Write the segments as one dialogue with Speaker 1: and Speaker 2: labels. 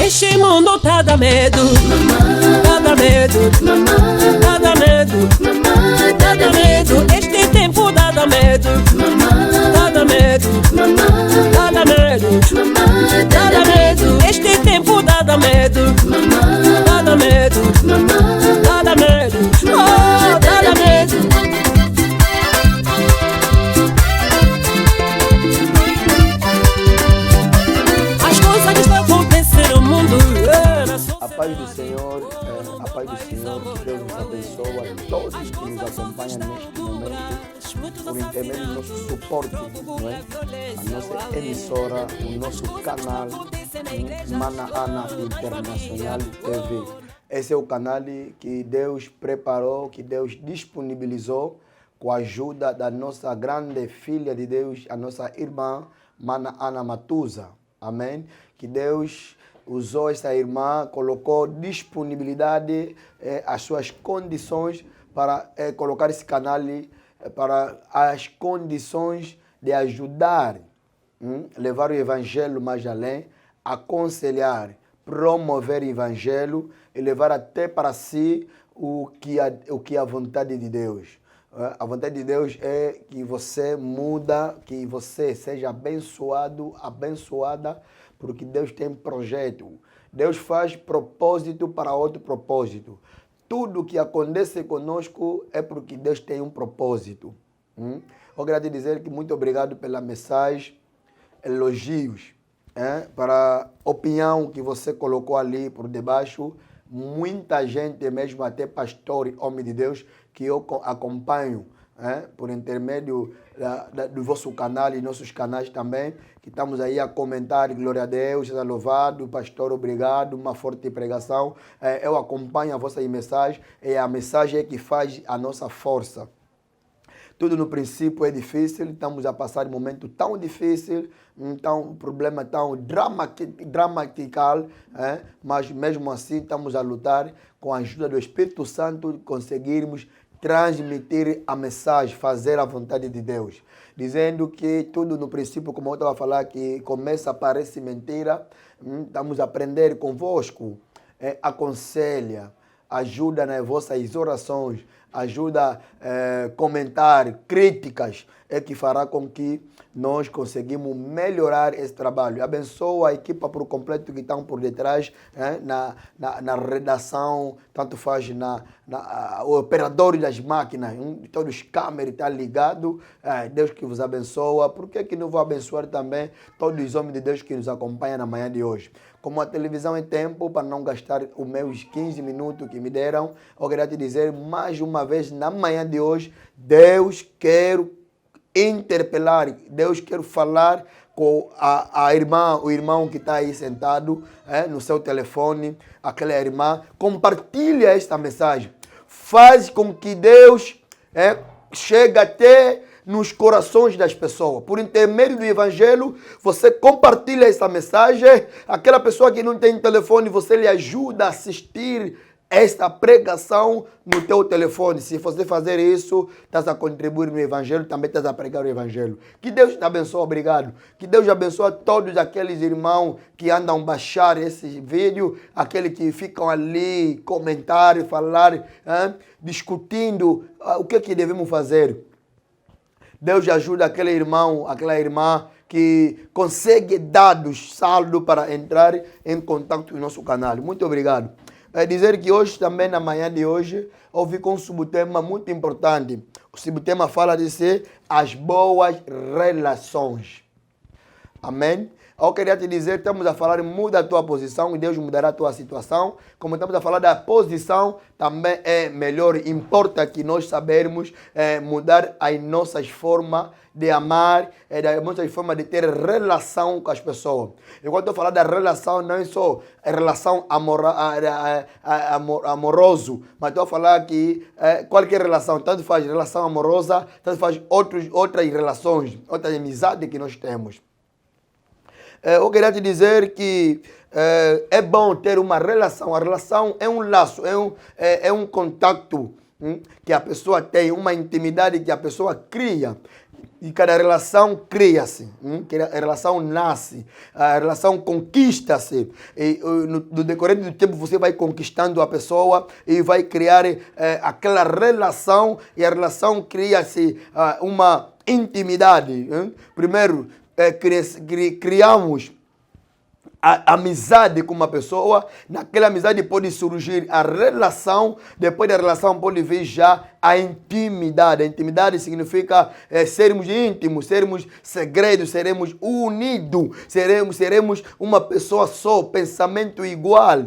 Speaker 1: Este mundo tá dá medo, tá dá medo, tá dá medo, tá dá medo. Este tempo dá medo, tá dá medo, tá dá medo, tá dá medo. Este tempo dá medo, tá dá medo, tá dá medo, oh, tá dá medo.
Speaker 2: A paz do Senhor, que Deus nos abençoe a todos que nos acompanham neste momento, por intermédio do nosso suporte, não é? A nossa emissora, o nosso canal, Mana Ana Internacional TV. Esse é o canal que Deus preparou, que Deus disponibilizou com a ajuda da nossa grande filha de Deus, a nossa irmã Mana Ana Matuza. Amém? Que Deus usou essa irmã, colocou disponibilidade, as suas condições para colocar esse canal para as condições de ajudar, levar o evangelho mais além, aconselhar, promover o evangelho e levar até para si o que é a vontade de Deus. A vontade de Deus é que você muda, que você seja abençoado, abençoada, porque Deus tem projeto. Deus faz propósito para outro propósito. Tudo que acontece conosco é porque Deus tem um propósito. Eu quero te dizer que muito obrigado pela mensagem, elogios, para a opinião que você colocou ali por debaixo. Muita gente, mesmo até pastor e homem de Deus, que eu acompanho por intermédio do vosso canal e nossos canais também, que estamos aí a comentar, glória a Deus, seja louvado, pastor, obrigado, uma forte pregação. Eu acompanho a vossa mensagem, e a mensagem é que faz a nossa força. Tudo no princípio é difícil, estamos a passar um momento tão difícil, um problema tão dramatical, mas mesmo assim estamos a lutar com a ajuda do Espírito Santo, conseguirmos transmitir a mensagem, fazer a vontade de Deus. Dizendo que tudo no princípio, como eu estava a falar, que começa a parecer mentira, estamos a aprender convosco, aconselha, ajuda nas vossas orações, ajuda a comentar, críticas, é que fará com que nós conseguimos melhorar esse trabalho. Abençoa a equipa por completo que estão por detrás, na redação, tanto faz o operador das máquinas, todos os câmeras estão ligados. Deus que vos abençoa. Por que não vou abençoar também todos os homens de Deus que nos acompanham na manhã de hoje? Como a televisão é tempo, para não gastar os meus 15 minutos que me deram, eu queria te dizer mais uma vez, na manhã de hoje, Deus quer interpelar, Deus quer falar com a irmã, o irmão que está aí sentado no seu telefone, aquela irmã. Compartilha esta mensagem. Faz com que Deus chegue até nos corações das pessoas. Por intermédio do Evangelho, você compartilha essa mensagem. Aquela pessoa que não tem telefone, você lhe ajuda a assistir esta pregação no teu telefone. Se você fazer isso, estás a contribuir no Evangelho, também estás a pregar o Evangelho. Que Deus te abençoe, obrigado. Que Deus abençoe todos aqueles irmãos que andam a baixar esse vídeo, aqueles que ficam ali, comentar, falar, discutindo o que devemos fazer. Deus ajuda aquele irmão, aquela irmã que consegue dados, saldo para entrar em contato com o nosso canal. Muito obrigado. Dizer que hoje também, na manhã de hoje, houve com um subtema muito importante. O subtema fala de ser as boas relações. Amém? Eu queria te dizer, estamos a falar, muda a tua posição e Deus mudará a tua situação. Como estamos a falar da posição, também é melhor, importa que nós sabermos mudar as nossas formas de amar, as nossas formas de ter relação com as pessoas. E quando eu falar da relação, não é só relação amoroso, mas estou a falar que qualquer relação, tanto faz relação amorosa, tanto faz outras relações, outras amizades que nós temos. Eu queria te dizer que é bom ter uma relação. A relação é um laço, é um contato que a pessoa tem, uma intimidade que a pessoa cria. E cada relação cria-se, a relação nasce, a relação conquista-se. E no decorrer do tempo você vai conquistando a pessoa e vai criar aquela relação, e a relação cria-se uma intimidade. Primeiro, criamos a amizade com uma pessoa, naquela amizade pode surgir a relação, depois da relação pode vir já a intimidade. A intimidade significa sermos íntimos, sermos segredos, seremos unidos, seremos uma pessoa só, pensamento igual,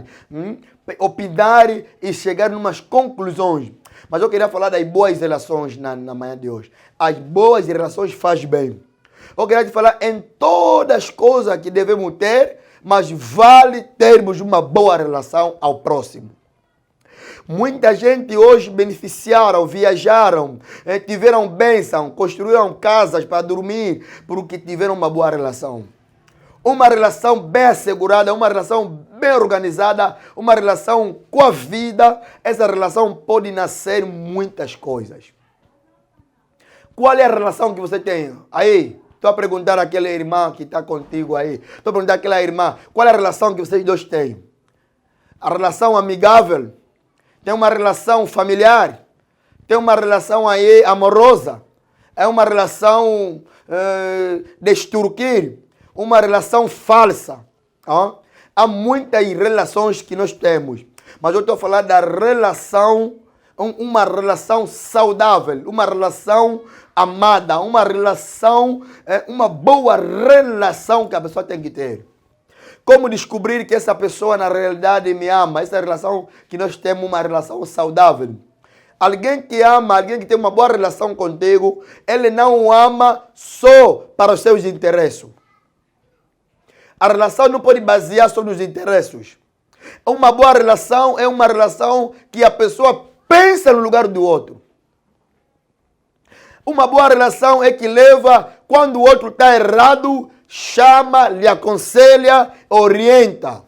Speaker 2: opinar e chegar em umas conclusões. Mas eu queria falar das boas relações na manhã de hoje. As boas relações fazem bem. Eu queria te falar em todas as coisas que devemos ter, mas vale termos uma boa relação ao próximo. Muita gente hoje beneficiaram, viajaram, tiveram bênção, construíram casas para dormir, porque tiveram uma boa relação. Uma relação bem assegurada, uma relação bem organizada, uma relação com a vida. Essa relação pode nascer muitas coisas. Qual é a relação que você tem? Aí, estou a perguntar àquela irmã que está contigo aí. Estou a perguntar àquela irmã, qual é a relação que vocês dois têm? A relação amigável? Tem uma relação familiar? Tem uma relação aí amorosa? É uma relação de extorquir? Uma relação falsa? Há muitas relações que nós temos. Mas eu estou a falar da relação, uma relação saudável, uma relação amada, uma relação, uma boa relação que a pessoa tem que ter. Como descobrir que essa pessoa na realidade me ama? Essa relação que nós temos, uma relação saudável. Alguém que ama, alguém que tem uma boa relação contigo, ele não ama só para os seus interesses. A relação não pode basear só nos interesses. Uma boa relação é uma relação que a pessoa pensa no lugar do outro. Uma boa relação é que leva, quando o outro está errado, chama, lhe aconselha, orienta.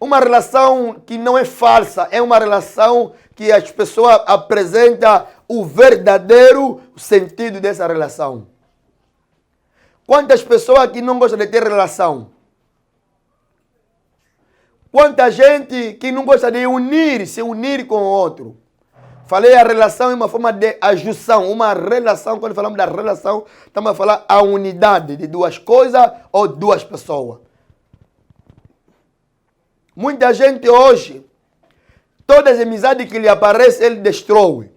Speaker 2: Uma relação que não é falsa, é uma relação que as pessoas apresentam o verdadeiro sentido dessa relação. Quantas pessoas que não gostam de ter relação? Quanta gente que não gosta de se unir com o outro? Falei a relação em uma forma de ajunção, uma relação, quando falamos da relação, estamos a falar a unidade de duas coisas ou duas pessoas. Muita gente hoje, todas as amizades que lhe aparecem, ele destrói.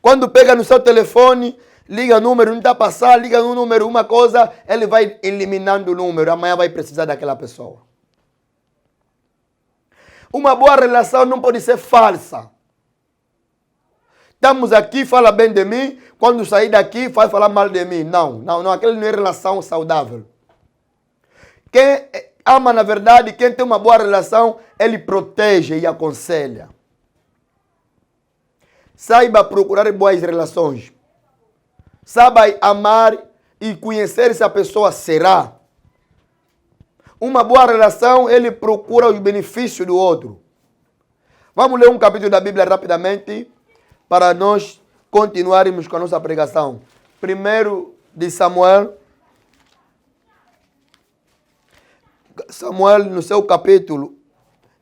Speaker 2: Quando pega no seu telefone, liga o número, não está passando, liga no número, uma coisa, ele vai eliminando o número, amanhã vai precisar daquela pessoa. Uma boa relação não pode ser falsa. Estamos aqui, fala bem de mim, quando sair daqui, vai falar mal de mim. Não, aquela não é relação saudável. Quem ama, na verdade, quem tem uma boa relação, ele protege e aconselha. Saiba procurar boas relações. Saiba amar e conhecer se a pessoa será. Uma boa relação, ele procura os benefícios do outro. Vamos ler um capítulo da Bíblia rapidamente, para nós continuarmos com a nossa pregação. Primeiro de Samuel, no seu capítulo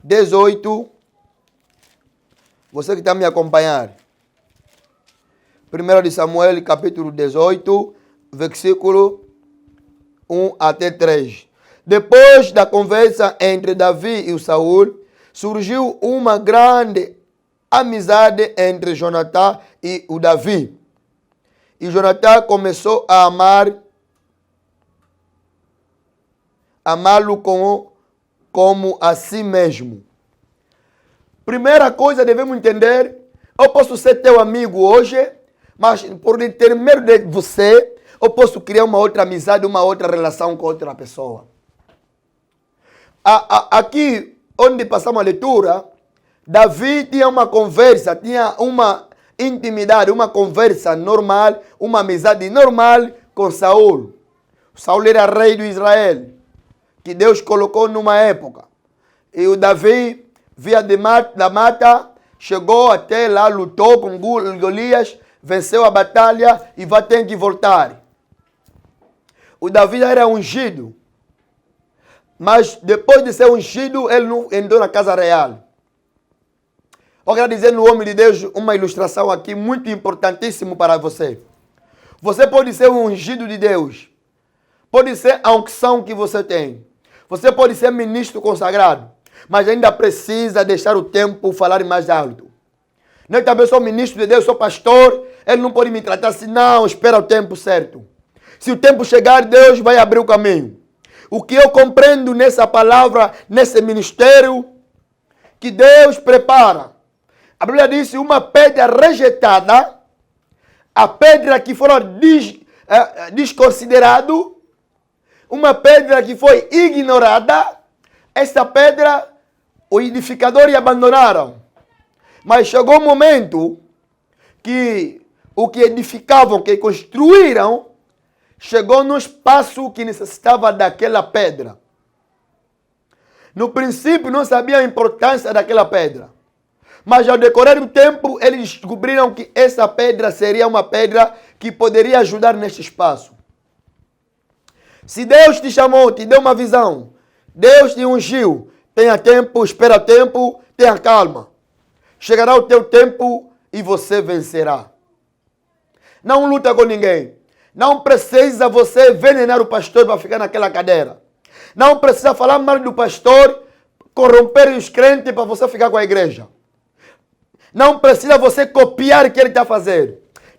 Speaker 2: 18, você que está me acompanhando. Primeiro de Samuel, capítulo 18, versículo 1 até 3. Depois da conversa entre Davi e o Saul, surgiu uma grande amizade entre Jonatã e o Davi. E Jonatã começou a amá-lo como a si mesmo. Primeira coisa devemos entender, eu posso ser teu amigo hoje, mas por ter medo de você, eu posso criar uma outra amizade, uma outra relação com outra pessoa. Aqui, onde passamos a leitura, Davi tinha uma conversa, tinha uma intimidade, uma conversa normal, uma amizade normal com Saul. Saul era rei de Israel, que Deus colocou numa época. E o Davi, via da mata, chegou até lá, lutou com Golias venceu a batalha e vai ter que voltar. O Davi era ungido, mas depois de ser ungido, ele não entrou na casa real. Eu quero dizer no homem de Deus uma ilustração aqui muito importantíssima para você. Você pode ser um ungido de Deus, pode ser a unção que você tem, você pode ser ministro consagrado, mas ainda precisa deixar o tempo falar mais alto. Eu também sou ministro de Deus, sou pastor, ele não pode me tratar assim, não, espera o tempo certo. Se o tempo chegar, Deus vai abrir o caminho. O que eu compreendo nessa palavra, nesse ministério, que Deus prepara. A Bíblia diz, uma pedra rejeitada, a pedra que foi desconsiderado, uma pedra que foi ignorada, essa pedra os edificadores abandonaram. Mas chegou um momento que o que edificavam, que construíram, chegou no espaço que necessitava daquela pedra. No princípio não sabiam a importância daquela pedra. Mas ao decorrer do tempo, eles descobriram que essa pedra seria uma pedra que poderia ajudar neste espaço. Se Deus te chamou, te deu uma visão, Deus te ungiu, tenha tempo, espera tempo, tenha calma. Chegará o teu tempo e você vencerá. Não luta com ninguém. Não precisa você envenenar o pastor para ficar naquela cadeira. Não precisa falar mal do pastor, corromper os crentes para você ficar com a igreja. Não precisa você copiar o que ele está fazendo.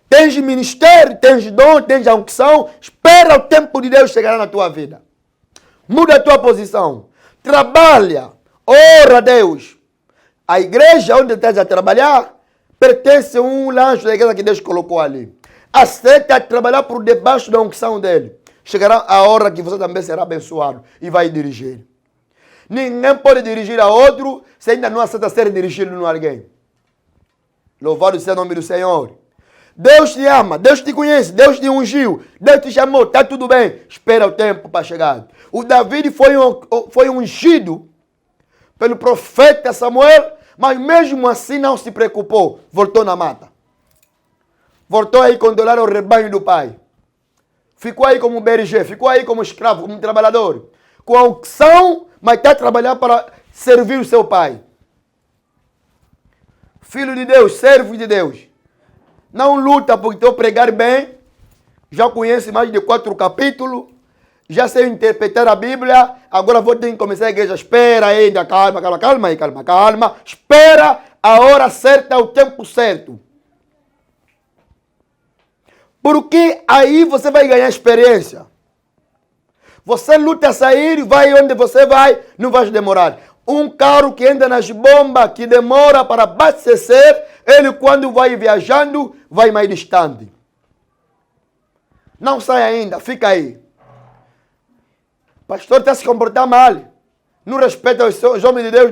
Speaker 2: Tens ministério, tens dom, tens a unção. Espera o tempo de Deus chegar na tua vida. Muda a tua posição. Trabalha. Ora a Deus. A igreja onde estás a trabalhar pertence a um anjo da igreja que Deus colocou ali. Aceita trabalhar por debaixo da unção dele. Chegará a hora que você também será abençoado e vai dirigir. Ninguém pode dirigir a outro se ainda não aceita ser dirigido por alguém. Louvado seja o nome do Senhor. Deus te ama, Deus te conhece, Deus te ungiu, Deus te chamou, está tudo bem. Espera o tempo para chegar. O Davi foi ungido pelo profeta Samuel, mas mesmo assim não se preocupou. Voltou na mata. Voltou aí controlar o rebanho do pai. Ficou aí como berger, ficou aí como escravo, como trabalhador. Com a unção, mas está trabalhando para servir o seu pai. Filho de Deus, servo de Deus. Não luta porque estou pregar bem. Já conheço mais de 4 capítulos. Já sei interpretar a Bíblia. Agora vou ter que começar a igreja. Espera ainda, calma. Espera a hora certa, o tempo certo. Porque aí você vai ganhar experiência. Você luta a sair, vai onde você vai, não vai demorar. Um carro que anda nas bombas, que demora para abastecer, ele quando vai viajando, vai mais distante. Não sai ainda, fica aí. O pastor está se comportando mal. Não respeita os homens de Deus,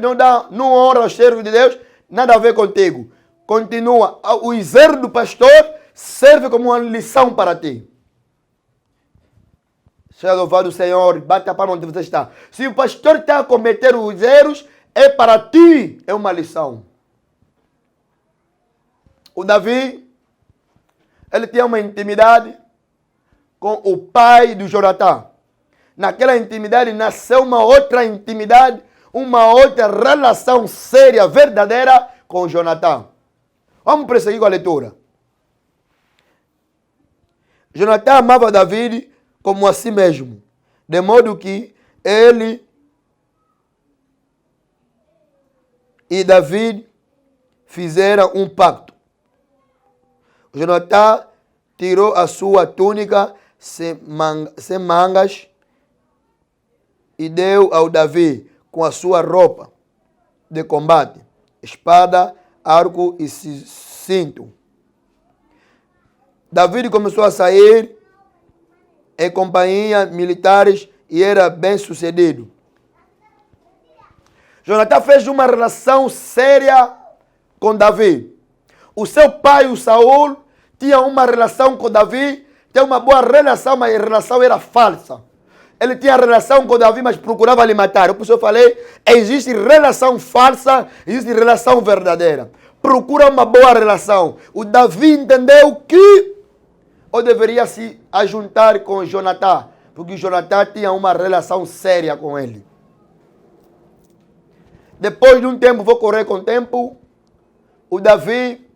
Speaker 2: não honra os servos de Deus, nada a ver contigo. Continua. O exército do pastor serve como uma lição para ti. Seja louvado o Senhor, bate a palma onde você está. Se o pastor está a cometer os erros, é para ti, é uma lição. O Davi, ele tinha uma intimidade com o pai do Jonatã. Naquela intimidade nasceu uma outra intimidade, uma outra relação séria, verdadeira com o Jonatã. Vamos prosseguir com a leitura. Jonatã amava Davi como a si mesmo, de modo que ele e Davi fizeram um pacto. Jonatã tirou a sua túnica sem mangas e deu ao Davi com a sua roupa de combate, espada, arco e cinto. Davi começou a sair em companhia militares e era bem sucedido. Jonatã fez uma relação séria com Davi. O seu pai, o Saul, tinha uma relação com Davi, tinha uma boa relação, mas a relação era falsa. Ele tinha relação com Davi, mas procurava lhe matar. Por isso eu falei, existe relação falsa, existe relação verdadeira. procura uma boa relação. O Davi entendeu que ou deveria se ajuntar com Jonatã, porque Jonatã tinha uma relação séria com ele. Depois de um tempo, vou correr com o tempo, o Davi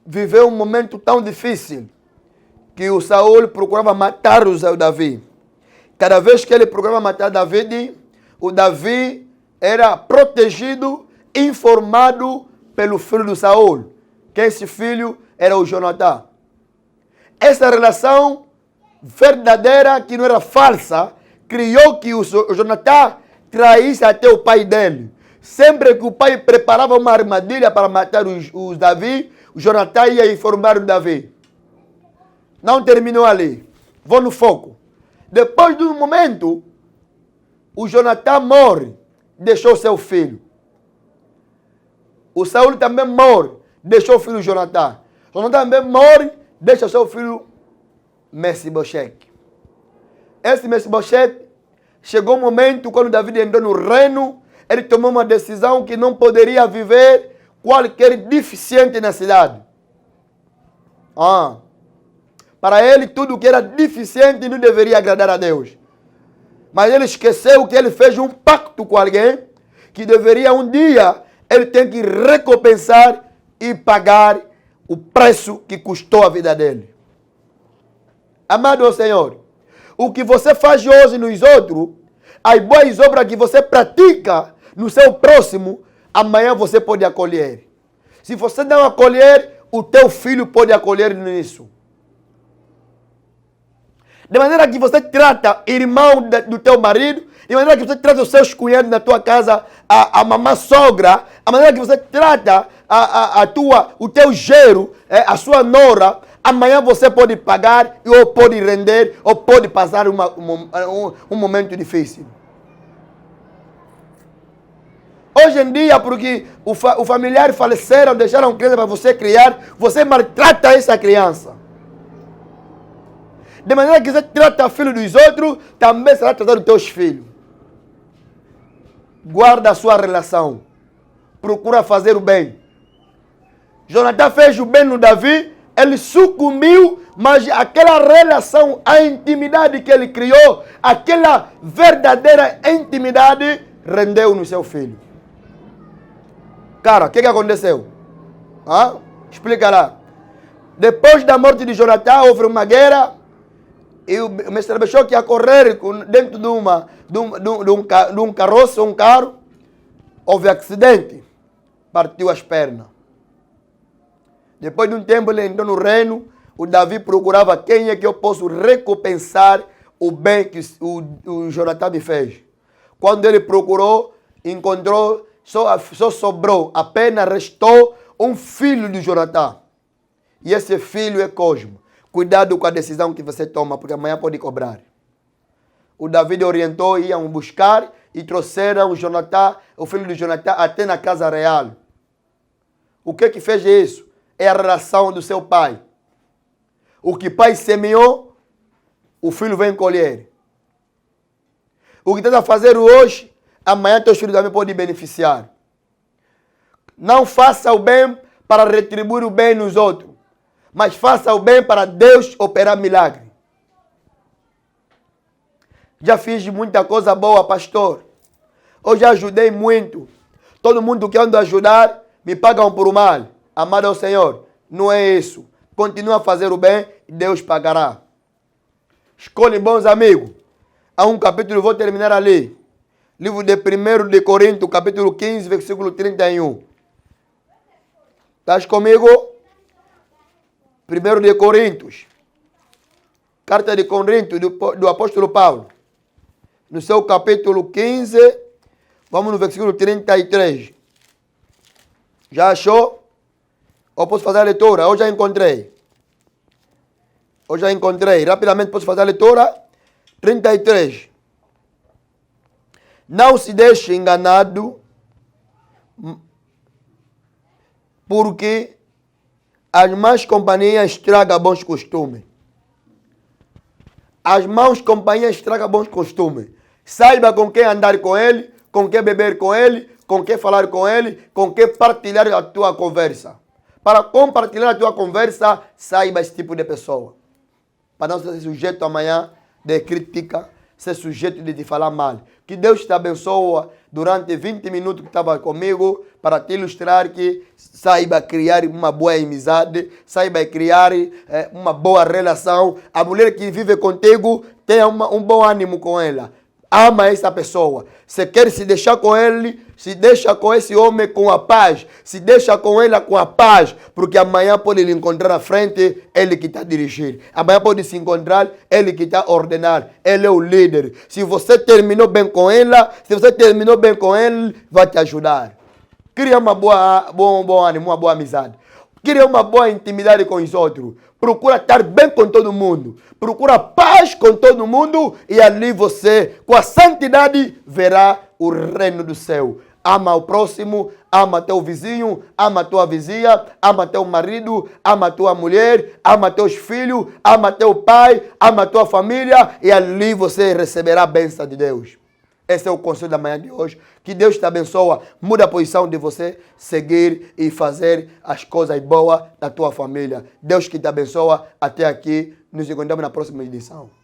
Speaker 2: viveu um momento tão difícil que o Saul procurava matar o Davi. Cada vez que ele procurava matar Davi, o Davi era protegido, informado pelo filho do Saul, que esse filho era o Jonatã. Essa relação verdadeira, que não era falsa, criou que o Jonatã traísse até o pai dele. Sempre que o pai preparava uma armadilha para matar os Davi, o Jonatã ia informar o Davi. Não terminou ali. Vou no foco. Depois de um momento, o Jonatã morre, deixou seu filho. O Saul também morre, deixou o filho Jonatã. Jonatã também morre, deixa seu filho Mefibosete. Esse Mefibosete, chegou um momento quando Davi entrou no reino, ele tomou uma decisão que não poderia viver qualquer deficiente na cidade. Para ele, tudo que era deficiente não deveria agradar a Deus. Mas ele esqueceu que ele fez um pacto com alguém que deveria um dia, ele tem que recompensar e pagar o preço que custou a vida dele. Amado Senhor, o que você faz hoje nos outros, as boas obras que você pratica no seu próximo, amanhã você pode acolher. Se você não acolher, o teu filho pode acolher nisso. De maneira que você trata irmão do teu marido, de maneira que você trata os seus cunhados na tua casa, a mamã sogra, a maneira que você trata o teu genro, a sua nora, amanhã você pode pagar, ou pode render, ou pode passar um momento difícil. Hoje em dia, porque o familiar faleceram, deixaram criança para você criar, você maltrata essa criança. De maneira que você trata o filho dos outros, também será tratado os teus filhos. Guarda a sua relação. Procura fazer o bem. Jonatã fez o bem no Davi, ele sucumbiu, mas aquela relação, a intimidade que ele criou, aquela verdadeira intimidade, rendeu no seu filho. Cara, o que aconteceu? Explica lá. Depois da morte de Jonatã, houve uma guerra, e o Mefibosete ia correr dentro de um carroça, um carro, houve acidente, partiu as pernas. Depois de um tempo ele entrou no reino, o Davi procurava quem é que eu posso recompensar o bem que o Jonatã me fez. Quando ele procurou, encontrou, só sobrou, apenas restou um filho de Jonatã. E esse filho é Cosmo. Cuidado com a decisão que você toma, porque amanhã pode cobrar. O Davi orientou, iam buscar e trouxeram o Jonatã, o filho de Jonatã, até na casa real. O que fez isso? É a relação do seu pai. O que o pai semeou, o filho vem colher. O que tenta fazer hoje, amanhã teus filhos também podem beneficiar. Não faça o bem para retribuir o bem nos outros, mas faça o bem para Deus operar milagre. Já fiz muita coisa boa, pastor. Eu já ajudei muito. Todo mundo que anda a ajudar, me pagam por mal. Amado ao Senhor, não é isso. Continua a fazer o bem e Deus pagará. Escolhe bons amigos. Há um capítulo, vou terminar ali. Livro de 1 de Coríntios, capítulo 15, versículo 31. Estás comigo? 1 de Coríntios. Carta de Coríntios, do apóstolo Paulo. No seu capítulo 15, vamos no versículo 33. Já achou? Ou posso fazer a leitura? Eu já encontrei. Rapidamente posso fazer a leitura? 33. Não se deixe enganado, porque as más companhias estragam bons costumes. As más companhias estragam bons costumes. Saiba com quem andar com ele, com quem beber com ele, com quem falar com ele, com quem partilhar a tua conversa. Para compartilhar a tua conversa, saiba esse tipo de pessoa. Para não ser sujeito amanhã de crítica, ser sujeito de te falar mal. Que Deus te abençoe durante 20 minutos que estava comigo, para te ilustrar que saiba criar uma boa amizade, saiba criar uma boa relação. A mulher que vive contigo, tenha um bom ânimo com ela. Ama essa pessoa. Se quer se deixar com ele, se deixa com esse homem com a paz. Se deixa com ela com a paz. Porque amanhã pode lhe encontrar à frente, ele que está dirigindo. Amanhã pode se encontrar, ele que está ordenando. Ele é o líder. Se você terminou bem com ela, se você terminou bem com ele, vai te ajudar. Cria um bom ânimo, uma boa amizade. Cria uma boa intimidade com os outros. Procura estar bem com todo mundo. Procura paz com todo mundo. E ali você, com a santidade, verá o reino do céu. Ama o próximo, ama teu vizinho, ama tua vizinha, ama teu marido, ama tua mulher, ama teus filhos, ama teu pai, ama tua família. E ali você receberá a bênção de Deus. Esse é o conselho da manhã de hoje. Que Deus te abençoe. Muda a posição de você seguir e fazer as coisas boas da tua família. Deus que te abençoe. Até aqui. Nos encontramos na próxima edição.